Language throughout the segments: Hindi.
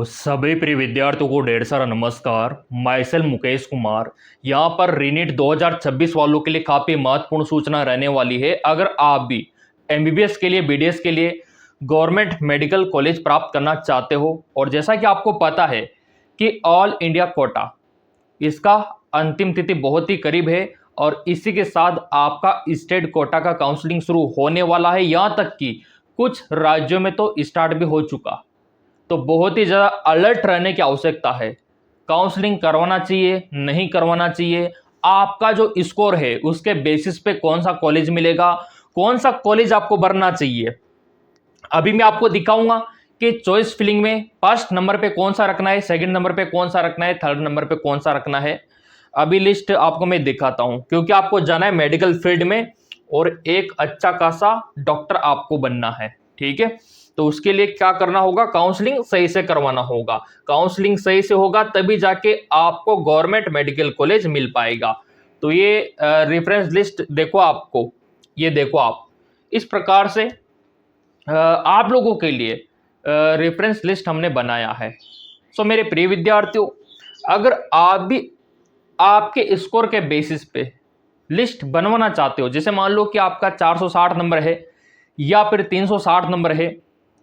सभी प्रिय विद्यार्थियों को ढेर सारा नमस्कार। My self Mukesh Kumar. यहाँ पर रीनीट 2026 वालों के लिए काफ़ी महत्वपूर्ण सूचना रहने वाली है। अगर आप भी एमबीबीएस के लिए, बीडीएस के लिए गवर्नमेंट मेडिकल कॉलेज प्राप्त करना चाहते हो, और जैसा कि आपको पता है कि ऑल इंडिया कोटा इसका अंतिम तिथि बहुत ही करीब है, और इसी के साथ आपका स्टेट कोटा का काउंसलिंग शुरू होने वाला है। यहाँ तक कि कुछ राज्यों में तो स्टार्ट भी हो चुका। तो बहुत ही ज़्यादा अलर्ट रहने की आवश्यकता है। काउंसलिंग करवाना चाहिए, नहीं करवाना चाहिए, आपका जो स्कोर है उसके बेसिस पे कौन सा कॉलेज मिलेगा, कौन सा कॉलेज आपको भरना चाहिए। अभी मैं आपको दिखाऊंगा कि चॉइस फिलिंग में फर्स्ट नंबर पे कौन सा रखना है, सेकंड नंबर पे कौन सा रखना है, थर्ड नंबर पे कौन सा रखना है। अभी लिस्ट आपको मैं दिखाता हूं, क्योंकि आपको जाना है मेडिकल फील्ड में और एक अच्छा खासा डॉक्टर आपको बनना है। ठीक है, तो उसके लिए क्या करना होगा, काउंसलिंग सही से करवाना होगा। काउंसलिंग सही से होगा तभी जाके आपको गवर्नमेंट मेडिकल कॉलेज मिल पाएगा। तो ये रेफरेंस लिस्ट देखो, आपको ये देखो, आप इस प्रकार से आप लोगों के लिए रेफरेंस लिस्ट हमने बनाया है। सो मेरे प्रिय विद्यार्थियों, अगर आप भी आपके स्कोर के बेसिस पे लिस्ट बनवाना चाहते हो, जैसे मान लो कि आपका 460 नंबर है, या फिर 360 नंबर है,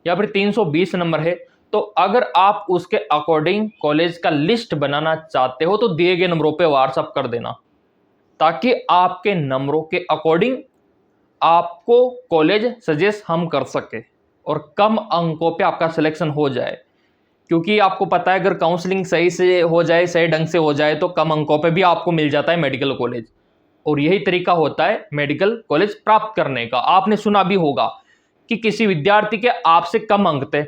या फिर 320 नंबर है, तो अगर आप उसके अकॉर्डिंग कॉलेज का लिस्ट बनाना चाहते हो तो दिए गए नंबरों पे व्हाट्सअप कर देना, ताकि आपके नंबरों के अकॉर्डिंग आपको कॉलेज सजेस्ट हम कर सके और कम अंकों पे आपका सिलेक्शन हो जाए। क्योंकि आपको पता है, अगर काउंसलिंग सही से हो जाए, सही ढंग से हो जाए, तो कम अंकों पे भी आपको मिल जाता है मेडिकल कॉलेज। और यही तरीका होता है मेडिकल कॉलेज प्राप्त करने का। आपने सुना भी होगा कि किसी विद्यार्थी के आपसे कम अंक थे,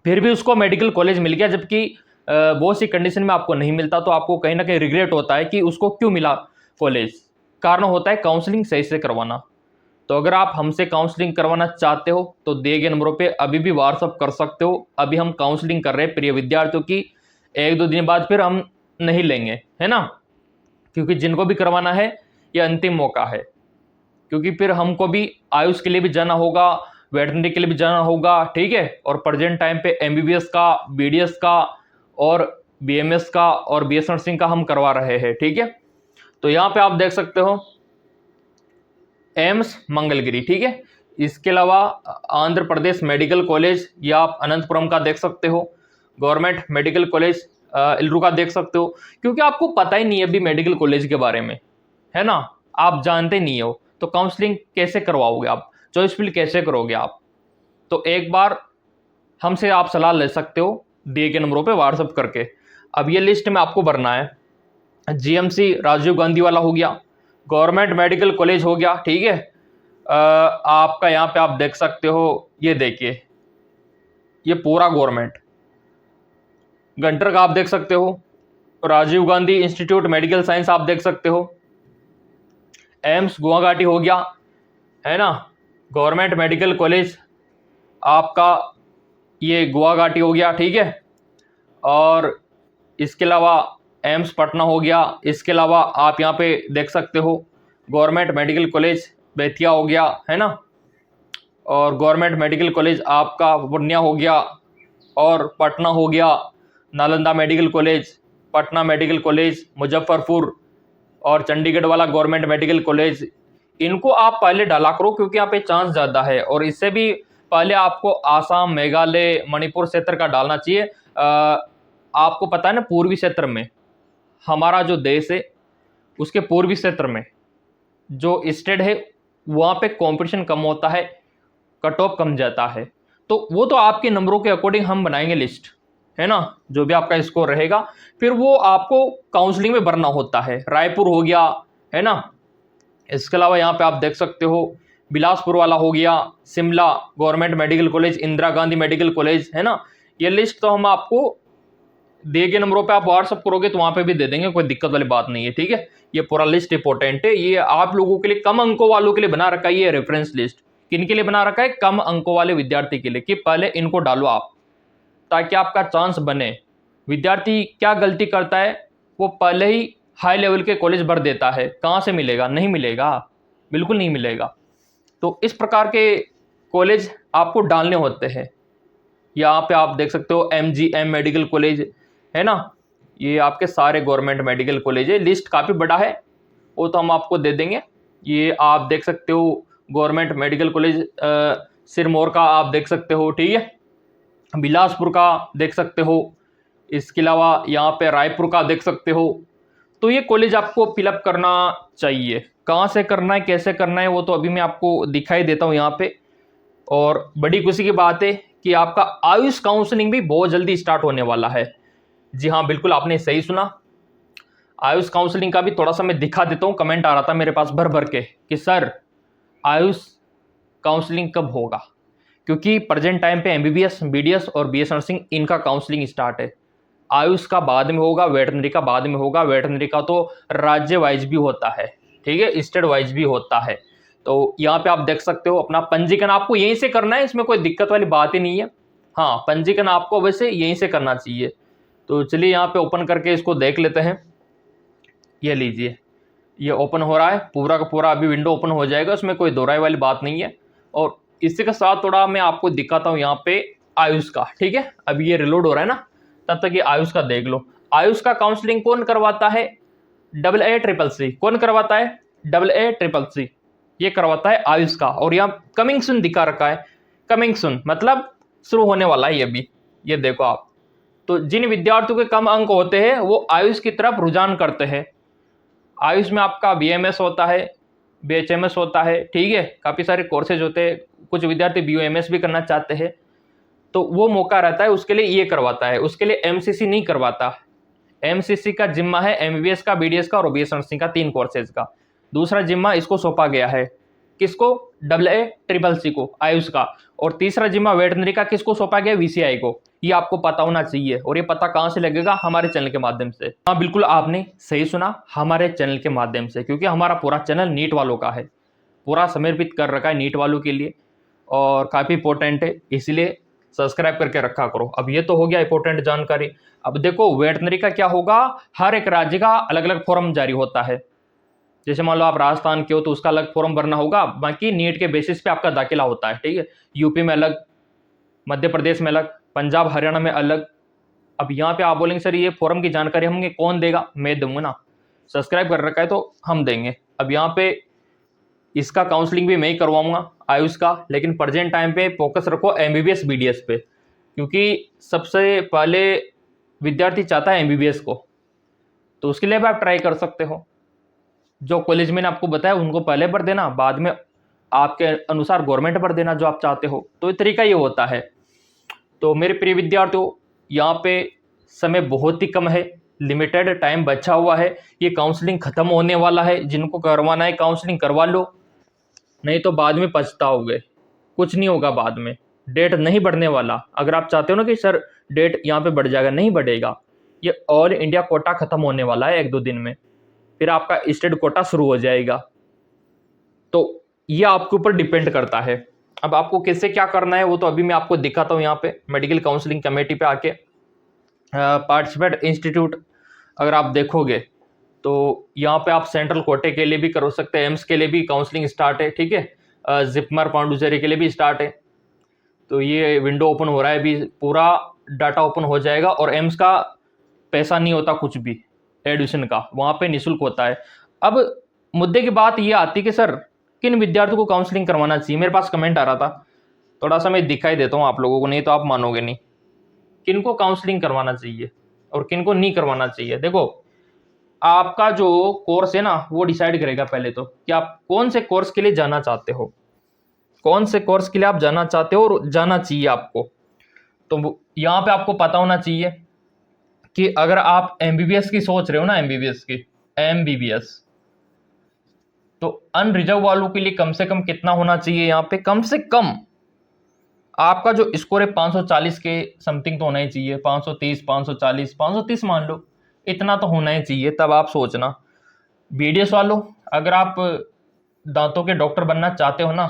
फिर भी उसको मेडिकल कॉलेज मिल गया, जबकि बहुत सी कंडीशन में आपको नहीं मिलता। तो आपको कहीं ना कहीं रिग्रेट होता है कि उसको क्यों मिला कॉलेज। कारण होता है काउंसलिंग सही से करवाना। तो अगर आप हमसे काउंसलिंग करवाना चाहते हो तो दिए गए नंबरों पे अभी भी व्हाट्सअप कर सकते हो। अभी हम काउंसलिंग कर रहे हैं प्रिय विद्यार्थियों की, एक दो दिन बाद फिर हम नहीं लेंगे, है ना। क्योंकि जिनको भी करवाना है ये अंतिम मौका है, क्योंकि फिर हमको भी आयुष के लिए भी जाना होगा, वेटरनरी के लिए भी जाना होगा। ठीक है, और प्रेजेंट टाइम पे एमबीबीएस का, बीडीएस का और बीएमएस का और बीएस नर्सिंग का हम करवा रहे हैं। ठीक है, तो यहाँ पे आप देख सकते हो एम्स मंगलगिरी। ठीक है, इसके अलावा आंध्र प्रदेश मेडिकल कॉलेज, या आप अनंतपुरम का देख सकते हो। गवर्नमेंट मेडिकल कॉलेज इल्रू का देख सकते हो। क्योंकि आपको पता ही नहीं है अभी मेडिकल कॉलेज के बारे में, है ना, आप जानते नहीं हो, तो काउंसलिंग कैसे करवाओगे आप, चॉइस फिल कैसे करोगे आप। तो एक बार हमसे आप सलाह ले सकते हो दिए गए नंबरों पे व्हाट्सअप करके। अब ये लिस्ट में आपको भरना है। जीएमसी राजीव गांधी वाला हो गया, गवर्नमेंट मेडिकल कॉलेज हो गया। ठीक है, आपका यहाँ पे आप देख सकते हो, ये देखिए, ये पूरा गवर्नमेंट। घंटर का आप देख सकते हो, Rajiv Gandhi institute medical science आप देख सकते हो, एम्स गुवाहाटी हो गया, है ना, गवर्नमेंट मेडिकल कॉलेज आपका ये गुवाहाटी हो गया। ठीक है, और इसके अलावा एम्स पटना हो गया। इसके अलावा आप यहाँ पे देख सकते हो गवर्नमेंट मेडिकल कॉलेज बेतिया हो गया, है ना, और गवर्नमेंट मेडिकल कॉलेज आपका पूर्णिया हो गया, और पटना हो गया, Nalanda medical college, Patna medical college, Muzaffarpur, और चंडीगढ़ वाला गवर्नमेंट मेडिकल कॉलेज। इनको आप पहले डाला करो, क्योंकि यहाँ पे चांस ज़्यादा है। और इससे भी पहले आपको आसाम, मेघालय, मणिपुर क्षेत्र का डालना चाहिए। आपको पता है ना, पूर्वी क्षेत्र में, हमारा जो देश है उसके पूर्वी क्षेत्र में जो स्टेट है, वहाँ पे कंपटीशन कम होता है, कट ऑफ कम जाता है। तो वो तो आपके नंबरों के अकॉर्डिंग हम बनाएंगे लिस्ट, है ना, जो भी आपका स्कोर रहेगा, फिर वो आपको काउंसलिंग में भरना होता है। रायपुर हो गया, है ना, इसके अलावा यहाँ पे आप देख सकते हो बिलासपुर वाला हो गया, Shimla government medical college, Indira Gandhi medical college, है ना। ये लिस्ट तो हम आपको दिए गए नंबरों पे आप व्हाट्सअप करोगे तो वहां पे भी दे देंगे, कोई दिक्कत वाली बात नहीं है। ठीक है, ये पूरा लिस्ट इंपॉर्टेंट है, ये आप लोगों के लिए, कम अंकों वालों के लिए बना रखा है ये रेफरेंस लिस्ट। किन के लिए बना रखा है, कम अंकों वाले विद्यार्थी के लिए, कि पहले इनको डालो आप, ताकि आपका चांस बने। विद्यार्थी क्या गलती करता है, वो पहले ही हाई लेवल के कॉलेज भर देता है, कहाँ से मिलेगा, नहीं मिलेगा, बिल्कुल नहीं मिलेगा। तो इस प्रकार के कॉलेज आपको डालने होते हैं। यहाँ पे आप देख सकते हो MGM मेडिकल कॉलेज है ना, ये आपके सारे गवर्नमेंट मेडिकल कॉलेज है। लिस्ट काफ़ी बड़ा है, वो तो हम आपको दे देंगे। ये आप देख सकते हो गवर्नमेंट मेडिकल कॉलेज सिरमौर का आप देख सकते हो, ठीक है, बिलासपुर का देख सकते हो, इसके अलावा यहाँ पे रायपुर का देख सकते हो। तो ये कॉलेज आपको फिलअप करना चाहिए। कहाँ से करना है, कैसे करना है, वो तो अभी मैं आपको दिखाई देता हूँ यहाँ पे। और बड़ी खुशी की बात है कि आपका आयुष काउंसलिंग भी बहुत जल्दी स्टार्ट होने वाला है। जी हाँ, बिल्कुल आपने सही सुना। आयुष काउंसलिंग का भी थोड़ा सा मैं दिखा देता हूँ। कमेंट आ रहा था मेरे पास भर भर के कि सर आयुष काउंसलिंग कब होगा, क्योंकि प्रेजेंट टाइम पे MBBS, BDS और BS नर्सिंग इनका काउंसलिंग स्टार्ट है। आयुष का बाद में होगा, वेटनरी का बाद में होगा। वेटनरी का तो राज्य वाइज भी होता है, ठीक है, स्टेट वाइज भी होता है। तो यहाँ पे आप देख सकते हो अपना पंजीकरण आपको यहीं से करना है, इसमें कोई दिक्कत वाली बात ही नहीं है। हाँ, पंजीकरण आपको वैसे यहीं से करना चाहिए। तो चलिए यहाँ पे ओपन करके इसको देख लेते हैं। ये लीजिए, ये ओपन हो रहा है, पूरा का पूरा अभी विंडो ओपन हो जाएगा, उसमें कोई दोहराई वाली बात नहीं है। और इसी के साथ थोड़ा मैं आपको दिखाता हूँ यहाँ पे आयुष का, ठीक है। अभी ये रिलोड हो रहा है ना, तब तक ये आयुष का देख लो। आयुष का काउंसलिंग कौन करवाता है? AA CCC। कौन करवाता है? AA CCC, ये करवाता है आयुष का। और यहाँ कमिंग सुन दिखा रखा है, कमिंग सुन मतलब शुरू होने वाला है ये भी, ये देखो आप। तो जिन विद्यार्थियों के कम अंक होते हैं वो आयुष की तरफ रुझान करते हैं। आयुष में आपका BMS होता है, BHMS होता है, ठीक है, काफ़ी सारे कोर्सेज होते हैं। कुछ विद्यार्थी BOMS भी करना चाहते हैं, तो वो मौका रहता है, उसके लिए ये करवाता है। उसके लिए MCC नहीं करवाता। MCC का जिम्मा है MBBS का, BDS का और BS नर्सिंग का, 3 कोर्सेज का। दूसरा जिम्मा इसको सौंपा गया है, किसको? AA CCC को, आयुष का। और तीसरा जिम्मा वेटनरी का किसको सौंपा गया? VCI को। ये आपको पता होना चाहिए। और ये पता कहाँ से लगेगा? हमारे चैनल के माध्यम से। हाँ बिल्कुल, आपने सही सुना, हमारे चैनल के माध्यम से, क्योंकि हमारा पूरा चैनल नीट वालों का है, पूरा समर्पित कर रखा है नीट वालों के लिए, और काफ़ी इंपॉर्टेंट है, इसलिए सब्सक्राइब करके रखा करो। अब ये तो हो गया इंपॉर्टेंट जानकारी। अब देखो वेटनरी का क्या होगा, हर एक राज्य का अलग अलग फॉर्म जारी होता है। जैसे मान लो आप राजस्थान के हो तो उसका अलग फॉर्म भरना होगा, बाकी नीट के बेसिस पे आपका दाखिला होता है, ठीक है। यूपी में अलग, मध्य प्रदेश में अलग, पंजाब हरियाणा में अलग। अब यहाँ पे आप बोलेंगे सर ये फॉर्म की जानकारी हमें कौन देगा? मैं दूंगा ना, सब्सक्राइब कर रखा है तो हम देंगे। अब यहाँ पे इसका काउंसलिंग भी मैं ही करवाऊंगा आयुष का, लेकिन प्रेजेंट टाइम पे फोकस रखो MBBS BDS पे, क्योंकि सबसे पहले विद्यार्थी चाहता है MBBS को, तो उसके लिए भी आप ट्राई कर सकते हो। जो कॉलेज मैंने आपको बताया उनको पहले भर देना, बाद में आपके अनुसार गवर्नमेंट भर देना जो आप चाहते हो। तो ये तरीका ये होता है। तो मेरे प्रिय विद्यार्थियों, यहाँ पे समय बहुत ही कम है, लिमिटेड टाइम बचा हुआ है, ये काउंसलिंग खत्म होने वाला है। जिनको करवाना है काउंसलिंग करवा लो, नहीं तो बाद में पछताओगे। कुछ नहीं होगा बाद में, डेट नहीं बढ़ने वाला। अगर आप चाहते हो ना कि सर डेट यहाँ पे बढ़ जाएगा, नहीं बढ़ेगा। ये ऑल इंडिया कोटा खत्म होने वाला है 1-2 दिन में, फिर आपका स्टेट कोटा शुरू हो जाएगा। तो ये आपके ऊपर डिपेंड करता है। अब आपको कैसे क्या करना है वो तो अभी मैं आपको दिखाता हूँ। यहाँ पे मेडिकल काउंसलिंग कमेटी पे आके पार्टिसिपेट इंस्टीट्यूट अगर आप देखोगे तो यहाँ पे आप सेंट्रल कोटे के लिए भी कर सकते हैं, एम्स के लिए भी काउंसलिंग स्टार्ट है, ठीक है, जिपमर पांडुचेरी के लिए भी स्टार्ट है। तो ये विंडो ओपन हो रहा है, अभी पूरा डाटा ओपन हो जाएगा। और एम्स का पैसा नहीं होता कुछ भी, एडमिशन का वहाँ पे निःशुल्क होता है। अब मुद्दे की बात ये आती है कि सर किन विद्यार्थियों को काउंसलिंग करवाना चाहिए। मेरे पास कमेंट आ रहा था, थोड़ा सा मैं दिखाई देता हूँ आप लोगों को, नहीं तो आप मानोगे नहीं। किनको काउंसलिंग करवाना चाहिए और किनको नहीं करवाना चाहिए। देखो आपका जो कोर्स है ना वो डिसाइड करेगा पहले तो कि आप कौन से कोर्स के लिए जाना चाहते हो, कौन से कोर्स के लिए आप जाना चाहते हो और जाना चाहिए आपको। तो यहाँ पे आपको पता होना चाहिए कि अगर आप MBBS की सोच रहे हो ना, MBBS तो अनरिजर्व वालों के लिए कम से कम कितना होना चाहिए? यहाँ पे कम से कम आपका जो स्कोर है 540 के समथिंग तो होना ही चाहिए। 530, 540, 530 मान लो, इतना तो होना ही चाहिए। तब आप सोचना। BDS वालों, अगर आप दांतों के डॉक्टर बनना चाहते हो ना,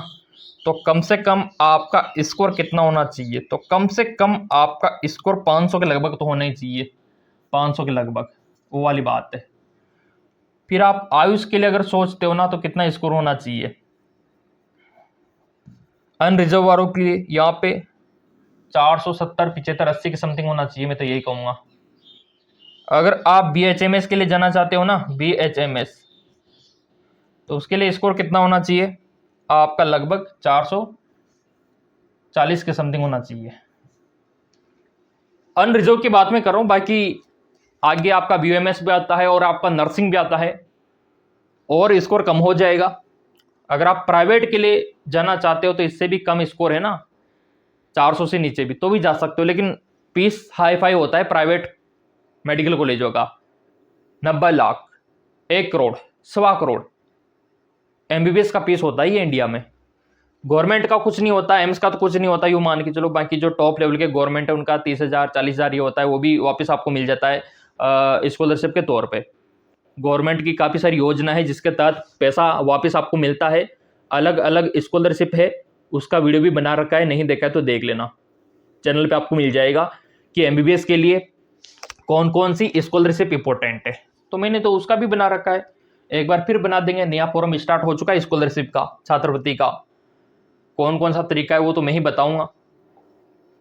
तो कम से कम आपका स्कोर कितना होना चाहिए? तो कम से कम आपका स्कोर 500 के लगभग तो होना ही चाहिए, 500 के लगभग, वो वाली बात है। फिर आप आयुष के लिए अगर सोचते हो ना तो कितना स्कोर होना चाहिए? अनरिजर्व वालों के लिए यहाँ पे 470, 75, 80 के समथिंग होना चाहिए, मैं तो यही कहूँगा। अगर आप BHMS के लिए जाना चाहते हो ना, BHMS, तो उसके लिए स्कोर कितना होना चाहिए आपका? लगभग 440 के समथिंग होना चाहिए। अनरिजर्व की बात मैं कर रहा हूँ, बाकी आगे आपका BUMS भी आता है और आपका नर्सिंग भी आता है और स्कोर कम हो जाएगा। अगर आप प्राइवेट के लिए जाना चाहते हो तो इससे भी कम स्कोर है ना, 400 से नीचे भी तो भी जा सकते हो, लेकिन फीस हाई फाई होता है प्राइवेट मेडिकल कॉलेजों का। 90 लाख, 1 करोड़, 1.25 करोड़ MBBS का फीस होता है ये इंडिया में। गवर्नमेंट का कुछ नहीं होता, एम्स का तो कुछ नहीं होता, यूँ मान के चलो। बाकी जो टॉप लेवल के गवर्नमेंट है उनका 30,000 40,000 ये होता है, वो भी वापस आपको मिल जाता है स्कॉलरशिप के तौर पे। गवर्नमेंट की काफ़ी सारी योजना है जिसके तहत पैसा वापस आपको मिलता है। अलग अलग स्कॉलरशिप है, उसका वीडियो भी बना रखा है, नहीं देखा है तो देख लेना, चैनल पे आपको मिल जाएगा कि MBBS के लिए कौन कौन सी स्कॉलरशिप इंपॉर्टेंट है। तो मैंने तो उसका भी बना रखा है, एक बार फिर बना देंगे। नया फॉर्म स्टार्ट हो चुका है स्कॉलरशिप का, छात्रवृत्ति का। कौन कौन सा तरीका है वो तो मैं ही बताऊंगा।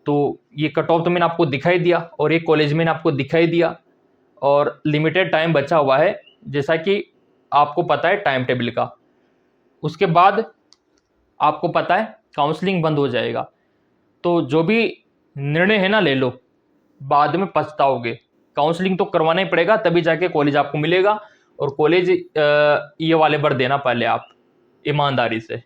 तो ये कट ऑफ तो मैंने आपको दिखाई दिया और एक कॉलेज मैंने आपको दिखाई दिया, और लिमिटेड टाइम बचा हुआ है जैसा कि आपको पता है टाइम टेबल का। उसके बाद आपको पता है काउंसलिंग बंद हो जाएगा। तो जो भी निर्णय है ना ले लो, बाद में पछताओगे। काउंसलिंग तो करवाना ही पड़ेगा, तभी जाके कॉलेज आपको मिलेगा। और कॉलेज ये वाले भर देना पहले आप ईमानदारी से।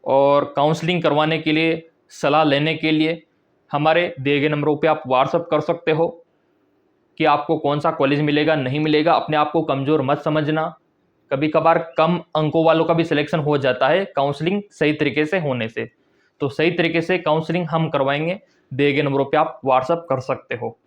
और काउंसलिंग करवाने के लिए, सलाह लेने के लिए हमारे दिए गए नंबरों पे आप व्हाट्सअप कर सकते हो कि आपको कौन सा कॉलेज मिलेगा नहीं मिलेगा। अपने आप को कमज़ोर मत समझना, कभी कभार कम अंकों वालों का भी सिलेक्शन हो जाता है काउंसलिंग सही तरीके से होने से। तो सही तरीके से काउंसलिंग हम करवाएंगे, दिए गए नंबरों पे आप व्हाट्सअप कर सकते हो।